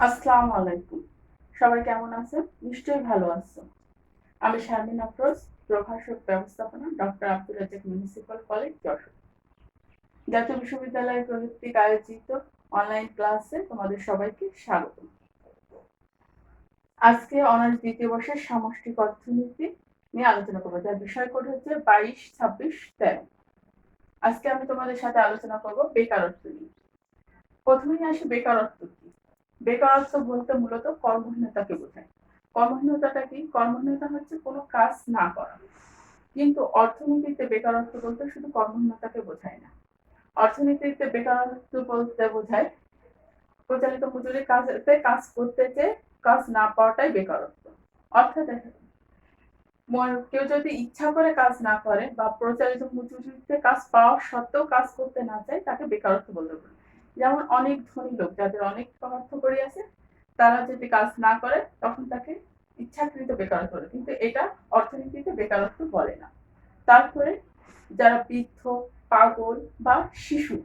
আসসালামু আলাইকুম। সবাই কেমন আছেন? নিশ্চয়ই ভালো আছো। আমি শারমিন আফরোজ, প্রভাষক ব্যবস্থাপনা, doctor Abdul Razzak municipal college, Jashore. জাতীয় বিশ্ববিদ্যালয়ের কর্তৃক আয়োজিত অনলাইন ক্লাসে তোমাদের সবাইকে স্বাগত। আজকে অনার্স দ্বিতীয় বর্ষের সামষ্টিক অর্থনীতি নিয়ে আলোচনা করবো, যার বিষয় কোড হচ্ছে 22, 26, 13। আজকে আমি তোমাদের সাথে আলোচনা করব বেকারত্ব নিয়ে। প্রথমেই আসি বেকারত্ব কি। বেকারত্ব বলতে মূলত কর্মহীনতাকে বোঝায়। কর্মহীনতাটা কি? কর্মহীনতা হচ্ছে কোনো কাজ না করা। কিন্তু অর্থনীতিতে বেকারত্ব বলতে শুধু কর্মহীনতাকে বোঝায় না। অর্থনীতিতে বেকারত্ব বলতে বোঝায় প্রচলিত মজুরি কাজ করতে চেয়ে কাজ না পাওয়াটাই বেকারত্ব। অর্থাৎ কেউ যদি ইচ্ছা করে কাজ না করে বা প্রচলিত মজুরিতে কাজ পাওয়া সত্ত্বেও কাজ করতে না চায়, তাকে বেকারত্ব বলতে পারে। যেমন অনেক ধনী লোক যাদের অনেক অর্থ কড়ি আছে, তারা যদি কাজ না করে তখন তাকে ইচ্ছাকৃত বেকারত্ব বলে, কিন্তু এটা অর্থনীতিতে বেকারত্ব বলে না। তারপরে যারা বৃদ্ধ, পাগল বা শিশু,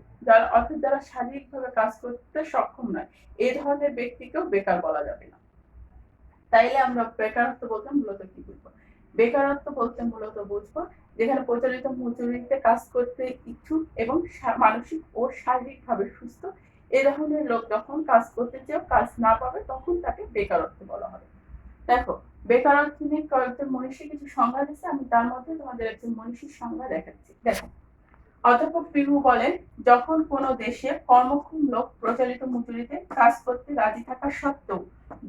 যারা শারীরিকভাবে কাজ করতে সক্ষম নয়, এই ধরনের ব্যক্তিকেও বেকার বলা যাবে না। তাইলে আমরা বেকারত্ব বলতে মূলত কি বুঝবো? বেকারত্ব বলতে মূলত বুঝবো যেখানে প্রচলিত মজুরিতে কাজ করতে ইচ্ছুক এবং মানসিক ও শারীরিকভাবে সুস্থ এ ধরনের লোক যখন কাজ করতে চেয়েও কাজ না পাবে, তখন তাকে বেকারত্ব বলা হবে। দেখো, বেকারত্ব নিয়ে কয়েকজন মনীষী কিছু সংজ্ঞা দিচ্ছে, আমি তার মধ্যে তোমাদের একজন মনীষীর সংজ্ঞা দেখাচ্ছি। দেখো, অধ্যাপক পিরু বলেন, যখন কোনো দেশে কর্মক্ষম লোক প্রচলিত মজুরিতে কাজ করতে রাজি থাকা সত্ত্বেও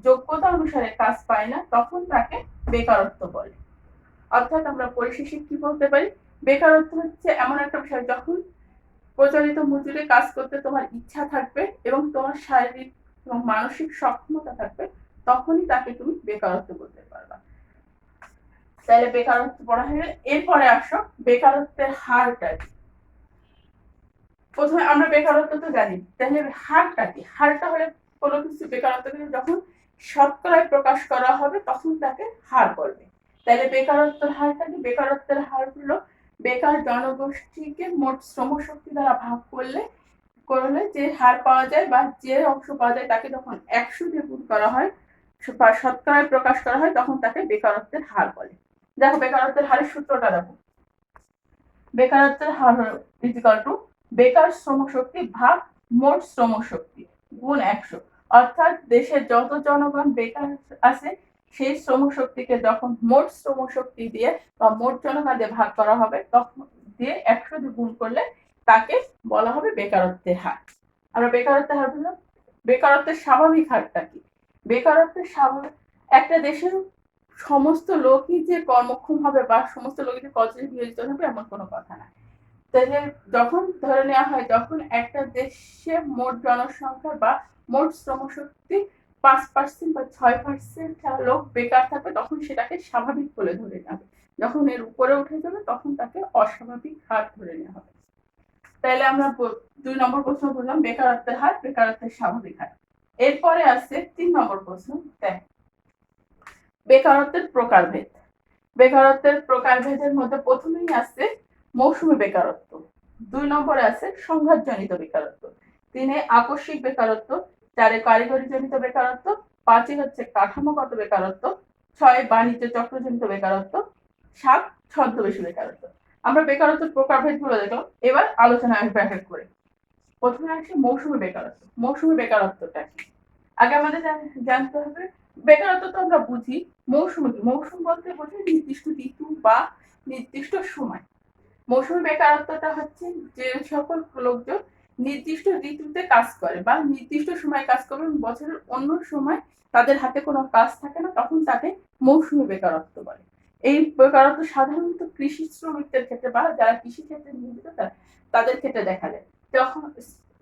যোগ্যতা অনুসারে কাজ পায় না, তখন তাকে বেকারত্ব বলে। অর্থাৎ আমরা পরিশেষে কি বলতে পারি? বেকারত্ব হচ্ছে এমন একটা বিষয় যখন প্রচলিত মজুরি কাজ করতে তোমার ইচ্ছা থাকবে এবং তোমার শারীরিক এবং মানসিক সক্ষমতা থাকবে, তখনই তাকে তুমি বেকারত্ব বলতে পারবা। তাহলে বেকারত্ব পড়া হয়ে গেলে এরপরে আসো বেকারত্বের হারটা কি। প্রথমে আমরা বেকারত্ব তো জানি, তাহলে হারটা কি? হারটা হলে কোনো কিছু বেকারত্বকে যখন শতকরায় প্রকাশ করা হবে তখন তাকে হার বলবে। তাহলে বেকারত্বের হারটা কি? বেকারত্বের হার হলো বেকার জনগোষ্ঠীকে মোট শ্রমশক্তি দ্বারা ভাগ করলে যে হার পাওয়া যায় বা যে অংশ পাওয়া যায় তাকে যখন 100 দিয়ে গুণ করা হয় বা শতকরায় প্রকাশ করা হয়, তখন তাকে বেকারত্বের হার বলে। দেখো, বেকারত্বের হারের সূত্রটা দেখো। বেকারত্বের হার ইজিক্যাল টু বেকার শ্রমশক্তি ভাগ মোট শ্রমশক্তি গুণ 100। অর্থাৎ দেশের যত জনগণ বেকার আছে, সেই শ্রমশক্তিকে যখন মোট শ্রমশক্তি দিয়ে বা মোট জনগণ দিয়ে ভাগ করা হবে, তখন দিয়ে 100 দিয়ে গুণ করলে তাকে বলা হবে বেকারত্বের হার। আমরা বেকারত্বের হার বললাম। বেকারত্বের স্বাভাবিক হারটা কি? বেকারত্বের স্বাভাবিক, একটা দেশের সমস্ত লোকই যে কর্মক্ষম হবে বা সমস্ত লোকই যে কর্মে নিয়োজিত হবে এমন কোনো কথা না। তাহলে যখন ধরে নেওয়া হয় যখন একটা দেশে মোট জনসংখ্যা বা মোট শ্রমশক্তি 5% বা 6% লোক বেকার থাকবে, তখন সেটাকে স্বাভাবিক বলে ধরে নেওয়া হবে। যখন এর উপরে উঠে যাবে তখন তাকে অস্বাভাবিক হার ধরে নেওয়া হবে। তাহলে আমরা 2 নম্বর প্রশ্ন বললাম বেকারত্বের হার, বেকারত্বের স্বাভাবিক হার। এরপরে আছে 3 নম্বর প্রশ্ন, দেখ বেকারত্বের প্রকারভেদ। বেকারত্বের প্রকারভেদের মধ্যে প্রথমেই আছে মৌসুমী বেকারত্ব, 2 নম্বরে আছে সংঘাতজনিত বেকারত্ব, 3 আকস্মিক বেকারত্ব, 4 কারিগরি জনিত বেকারত্ব, 5 হচ্ছে কাঠামোগত বেকারত্ব, 6 বাণিজ্য চক্রজনিত বেকারত্ব, 7 ছদ্মবেশী বেকারত্ব। আমরা বেকারত্বের প্রকারভেদগুলো দেখলাম, এবার আলোচনা আসবে এক এক করে। প্রথমে আসে মৌসুমী বেকারত্ব। মৌসুমী বেকারত্বটা কি? আগে আমাদের জানতে হবে বেকারত্ব তো আমরা বুঝি। মৌসুমী কি? মৌসুম বলতে বোঝায় নির্দিষ্ট ঋতু বা নির্দিষ্ট সময়। মৌসুমী বেকারত্বটা হচ্ছে যে সকল লোকজন নির্দিষ্ট ঋতুতে কাজ করে বা নির্দিষ্ট সময় কাজ করবে, বছরের অন্য সময় তাদের হাতে কোনো কাজ থাকে না, তখন তাকে মৌসুমী বেকারত্ব বলে। এই বেকারত্ব সাধারণত কৃষি শ্রমিকদের ক্ষেত্রে বা যারা কৃষি ক্ষেত্রে নিয়োজিত তাদের ক্ষেত্রে দেখা যায়। যখন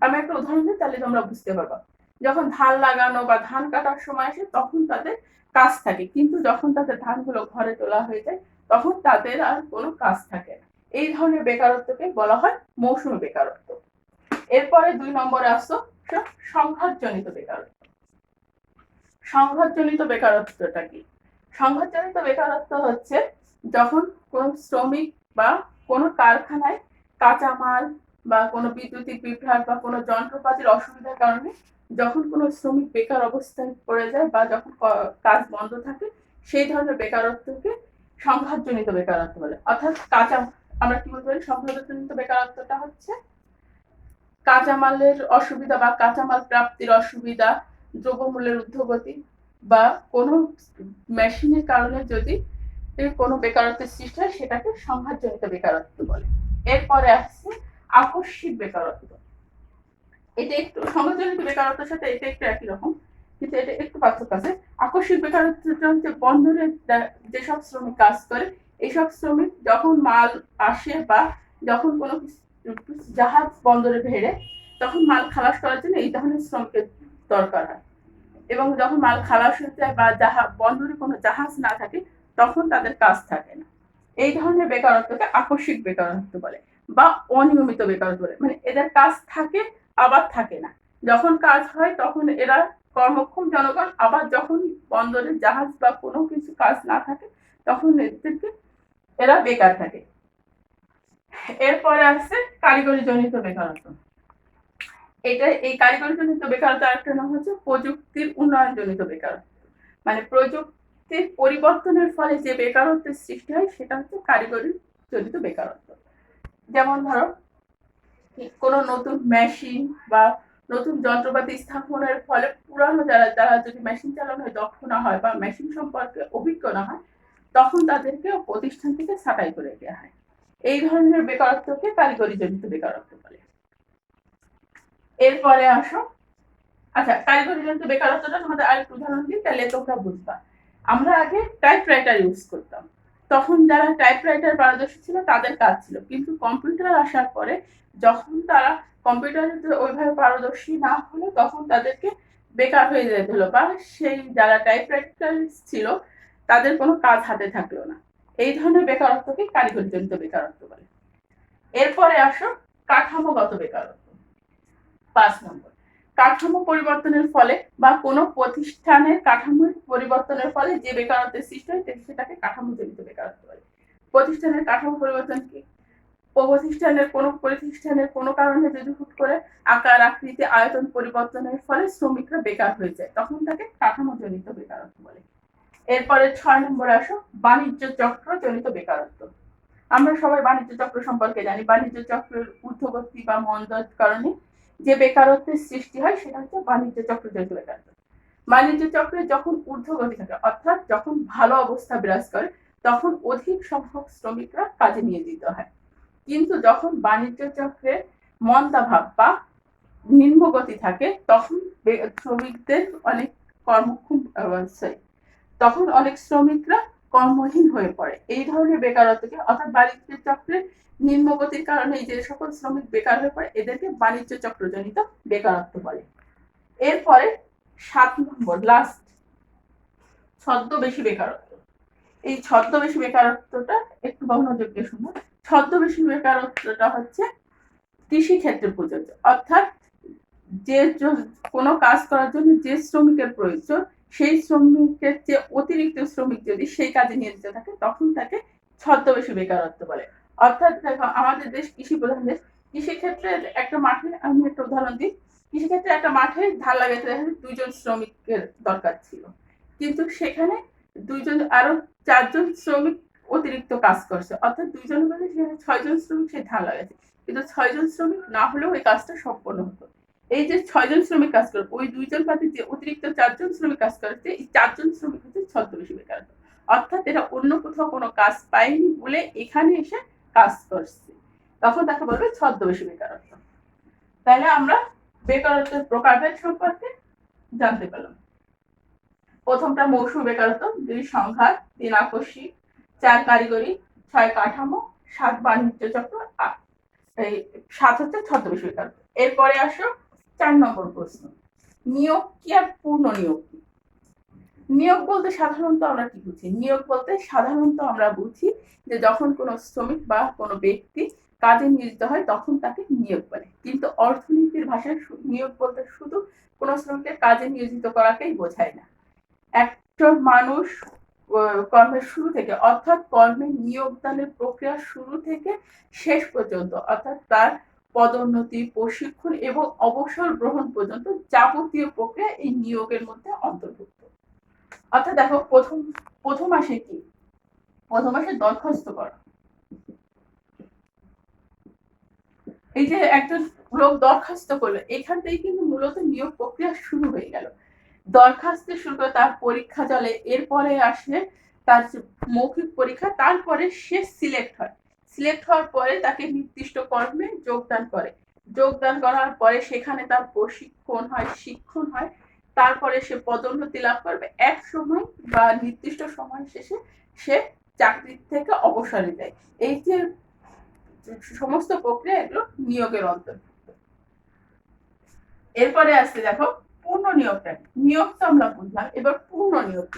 আমি একটা উদাহরণ দিই তাহলে তোমরা বুঝতে পারবা। যখন ধান লাগানো বা ধান কাটার সময় আসে তখন তাদের কাজ থাকে, কিন্তু যখন তাদের ধানগুলো ঘরে তোলা হয়ে যায় তখন তাদের আর কোনো কাজ থাকে না। এই ধরনের বেকারত্বকে বলা হয় মৌসুমী বেকারত্ব। এরপরে 2 নম্বরে আসো সংঘাতজনিত বেকারত্ব। সংঘাতজনিত বেকারত্বটা কি? সংঘাতজনিত বেকারত্ব হচ্ছে যখন কোনো শ্রমিক বা কোনো কারখানায় কাঁচামাল বা কোনো বৈদ্যুতিক বিভ্রাট বা কোনো যন্ত্রপাতির অসুবিধার কারণে যখন কোনো শ্রমিক বেকার অবস্থায় পড়ে যায় বা যখন কাজ বন্ধ থাকে, সেই ধরনের বেকারত্বকে সংঘাতজনিত বেকারত্ব বলে। অর্থাৎ আমরা কি বলতে পারি, সংঘাতজনিত বেকারত্বটা হচ্ছে কাঁচামালের অসুবিধা বা কাঁচামাল প্রাপ্তির অসুবিধা, দ্রব্যমূল্যের ঊর্ধ্বগতি বা কোনো মেশিনের কারণে যদি কোনো বেকারত্বের সৃষ্টি হয়, সেটাকে সংঘাতজনিত বেকারত্ব বলে। এরপরে আসছে আকস্মিক বেকারত্ব। এটা একটু সংঘাতজনিত বেকারত্বের সাথে এটা একটু একই রকম, কিন্তু এটা একটু পার্থক্য আছে। আকস্মিক বেকারত্বটা হচ্ছে বন্দরে যেসব শ্রমিক কাজ করে, এইসব শ্রমিক যখন মাল আসে বা যখন কোনো জাহাজ বন্দরে ভেড়ে, তখন মাল খালাস করার জন্য এই ধরনের শ্রমিকের দরকার হয়। এবং যখন মাল খালাস হয়ে যায় বা বন্দরে কোনো জাহাজ না থাকে, তখন তাদের কাজ থাকে না। এই ধরনের বেকারত্বকে আকস্মিক বেকারত্ব বলে বা অনিয়মিত বেকারত্ব বলে। মানে এদের কাজ থাকে আবার থাকে না। যখন কাজ হয় তখন এরা কর্মক্ষম জনগণ, আবার যখন বন্দরে জাহাজ বা কোনো কিছু কাজ না থাকে, তখন এদেরকে এরা বেকার থাকে। এরপরে আসছে কারিগরি জনিত বেকারত্ব। এই কারিগরি জনিত বেকারত্ব আরেকটা নাম হচ্ছে প্রযুক্তির উন্নয়ন জনিত বেকারত্ব। মানে প্রযুক্তির পরিবর্তনের ফলে যে বেকারত্বের সৃষ্টি হয়, সেটা হচ্ছে কারিগরি জনিত বেকারত্ব। যেমন ধরো, কোনো নতুন মেশিন বা নতুন যন্ত্রপাতি স্থাপনের ফলে পুরানো যারা যদি মেশিন চালানোয় দক্ষ না হয় বা মেশিন সম্পর্কে অভিজ্ঞ না হয়, তখন তাদেরকে প্রতিষ্ঠান থেকে ছাঁটাই করে দেওয়া হয়। এই ধরনের বেকারত্বকে কারিগরি জনিত বেকারত্ব বলে। এরপরে আসো, আচ্ছা, কারিগরি জনিত বেকারত্বটা তোমাদের আরেকটু উদাহরণ দিই, তাহলে তোমরা বুঝবা। আমরা আগে টাইপরাইটার ইউজ করতাম, তখন যারা টাইপরাইটার পারদর্শী ছিল তাদের কাজ ছিল, কিন্তু কম্পিউটার আসার পরে যখন তারা কম্পিউটারে ওইভাবে পারদর্শী না হলো, তখন তাদেরকে বেকার হয়ে যেতে হলো বা সেই যারা টাইপরাইটার ছিল তাদের কোনো কাজ হাতে থাকলো না। এই ধরনের বেকারত্বকে কারিগরি জনিত বেকারত্ব বলে। এরপরে আসো কাঠামোগত বেকারত্ব। 5 নম্বর, কাঠামো পরিবর্তনের ফলে বা কোনো প্রতিষ্ঠানের কাঠামোর পরিবর্তনের ফলে যে বেকারত্বের সৃষ্টি হয়, সেটাকে কাঠামোজনিত বেকারত্ব বলে। প্রতিষ্ঠানের কাঠামো পরিবর্তন কি? প্রতিষ্ঠানের কোনো কারণে যদি হুট করে আকার আকৃতি আয়তন পরিবর্তনের ফলে শ্রমিকরা বেকার হয়ে যায়, তখন তাকে কাঠামোজনিত বেকারত্ব বলে। এরপরে 6 নম্বরে আসো বাণিজ্য চক্র জনিত বেকারত্ব। আমরা সবাই বাণিজ্য চক্র সম্পর্কে জানি। বাণিজ্য চক্রের ঊর্ধ্বগতি বা মন্দার কারণে যে বেকারত্বের সৃষ্টি হয়, সেটা হচ্ছে বাণিজ্য চক্র জনিত বেকারত্ব। বাণিজ্য চক্রে যখন ঊর্ধ্বগতি থাকে, অর্থাৎ যখন ভালো অবস্থা বিরাজ করে, তখন অধিক সংখ্যক শ্রমিকরা কাজে নিয়োজিত হয়। কিন্তু যখন বাণিজ্য চক্রে মন্দাভাব বা নিম্নগতি থাকে, তখন শ্রমিকদের অনেক কর্মক্ষম তখন অনেক শ্রমিকরা কর্মহীন হয়ে পড়ে। এই ধরনের বেকারত্বকে, অর্থাৎ বাণিজ্য চক্রের নিম্নগতির কারণে যে সকল শ্রমিক বেকার হয়ে পড়ে, এদেরকে বাণিজ্য চক্রজনিত বেকারত্ব বলে। এরপরে 7 নম্বর, লাস্ট, ছদ্মবেশী বেকারত্ব। এই ছদ্মবেশী বেকারত্বটা একটু মনোযোগ দিয়ে শুনো। ছদ্মবেশী বেকারত্বটা হচ্ছে কৃষি ক্ষেত্রে প্রযোজ্য। অর্থাৎ যে কোনো কাজ করার জন্য যে শ্রমিকের প্রয়োজন, সেই শ্রমিকের যে অতিরিক্ত শ্রমিক যদি সেই কাজে নিয়োজিত থাকে, তখন তাকে ছদ্মবেশী বেকারত্ব বলে। অর্থাৎ দেখো, আমাদের দেশ কৃষি প্রধান দেশ। কৃষিক্ষেত্রে একটা মাঠে, আমি একটা উদাহরণ দিই, কৃষিক্ষেত্রে একটা মাঠে ধান লাগাতে 2জন শ্রমিকের দরকার ছিল, কিন্তু সেখানে আরো 4জন শ্রমিক অতিরিক্ত কাজ করছে, অর্থাৎ 2জনের মধ্যে সেখানে 6জন শ্রমিক সেই ধান লাগাচ্ছে, কিন্তু 6জন শ্রমিক না হলেও ওই কাজটা সম্পন্ন হতো। এই যে 6জন শ্রমিক কাজ করে, ওই 2জন বাদে যে অতিরিক্ত 4জন শ্রমিক কাজ করছে, এই 4জন শ্রমিক হচ্ছে ছদ্মবেশী বেকারত্ব। অর্থাৎ এরা অন্য কোথাও কোনো কাজ পায়নি বলে এখানে এসে কাজ করছে, তখন তাকে বলবে ছদ্মবেশী বেকারত্ব। তাহলে আমরা বেকারত্বের প্রকারভেদ সম্পর্কে জানতে পেলাম। প্রথমটা মৌসুমী বেকারত্ব, 2 সংঘাত, 3 আকস্মিক, 4 কারিগরি, 6 কাঠামো, 7 বাণিজ্য চক্র, 7 হচ্ছে ছদ্মবেশী বেকারত্ব। এরপরে আসো 4 নম্বর প্রশ্ন, নিয়োগ কি আর পূর্ণ নিয়োগ কি? নিয়োগ বলতে সাধারণত আমরা কি বুঝি? নিয়োগ বলতে সাধারণত আমরা বুঝি যে যখন কোনো শ্রমিক বা কোনো ব্যক্তি কাজে নিয়োজিত হয়, তখন তাকে নিয়োগ বলে। কিন্তু অর্থনীতির ভাষায় নিয়োগ বলতে শুধু কোনো শ্রমিককে কাজে নিয়োজিত করাকেই বোঝায় না। একজন মানুষ কর্মের শুরু থেকে, অর্থাৎ কর্মের নিয়োগদানের প্রক্রিয়া শুরু থেকে শেষ পর্যন্ত, অর্থাৎ তার পদোন্নতি, প্রশিক্ষণ এবং অবসর গ্রহণ পর্যন্ত যাবতীয় প্রক্রিয়া এই নিয়োগের মধ্যে অন্তর্ভুক্ত। অর্থাৎ দেখো প্রথম মাসে কি, প্রথম মাসে দরখাস্ত করা, এই যে একজন লোক দরখাস্ত করলো, এখান থেকে কিন্তু মূলত নিয়োগ প্রক্রিয়া শুরু হয়ে গেল। দরখাস্ত শুরু করে তার পরীক্ষা চলে, এরপরে আসে তার মৌখিক পরীক্ষা, তারপরে সে সিলেক্ট হয়। সিলেক্ট হওয়ার পরে তাকে নির্দিষ্ট কর্মে যোগদান করে, যোগদান করার পরে সেখানে তার প্রশিক্ষণ হয়, শিক্ষণ হয়, তারপরে সে পদোন্নতি লাভ করবে। এক সময় বা নির্দিষ্ট সময় শেষে সে চাকরির থেকে অবসরে যায়। এই যে সমস্ত প্রক্রিয়া, এগুলো নিয়োগের অন্তর্ভুক্ত। এরপরে আসছে দেখো পূর্ণ নিয়োগটা। নিয়োগ তো আমরা বুঝলাম, এবার পূর্ণ নিয়োগ।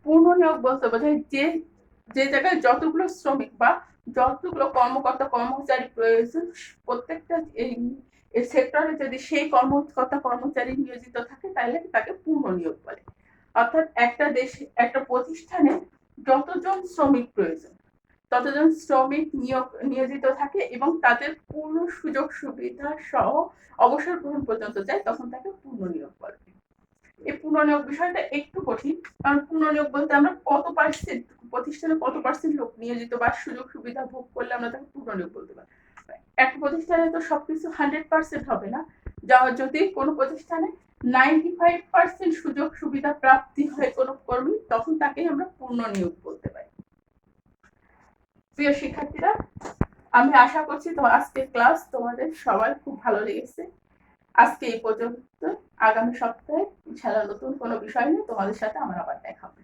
পূর্ণ নিয়োগ বলতে বোঝায় যে যে জায়গায় যতগুলো শ্রমিক বা যতগুলো কর্মকর্তা কর্মচারী প্রয়োজন, প্রত্যেকটা এই সেক্টরে যদি সেই কর্মকর্তা কর্মচারী নিয়োজিত থাকে তাহলে তাকে পূর্ণ নিয়োগ বলে। অর্থাৎ একটা দেশে একটা প্রতিষ্ঠানে যতজন শ্রমিক প্রয়োজন ততজন শ্রমিক নিয়োজিত থাকে এবং তাদের পূর্ণ সুযোগ সুবিধা সহ অবসর গ্রহণ পর্যন্ত যায়, তখন তাকে পূর্ণ নিয়োগ বলে। এই পূর্ণ নিয়োগ বিষয়টা একটু কঠিন, কারণ পূর্ণ নিয়োগ বলতে আমরা কত পার্সেন্ট প্রতিষ্ঠানে কত পার্সেন্ট লোক নিয়োজিত বা সুযোগ সুবিধা ভোগ করলে আমরা তাকে পূর্ণ নিয়োগ বলতে পারি। একটা প্রতিষ্ঠানে তো সবকিছু 100% হবে না, যদি কোনো প্রতিষ্ঠানে 95% সুযোগ সুবিধা প্রাপ্তি হয় কোনো কর্মী, তখন তাকে আমরা পূর্ণ নিয়োগ বলতে পারি। প্রিয় শিক্ষার্থীরা, আমি আশা করছি তোমার আজকের ক্লাস তোমাদের সবার খুব ভালো লেগেছে। আজকে এই পর্যন্ত। আগামী সপ্তাহে ইনশাআল্লাহ নতুন কোনো বিষয় নিয়ে তোমাদের সাথে আমার আবার দেখা হবে।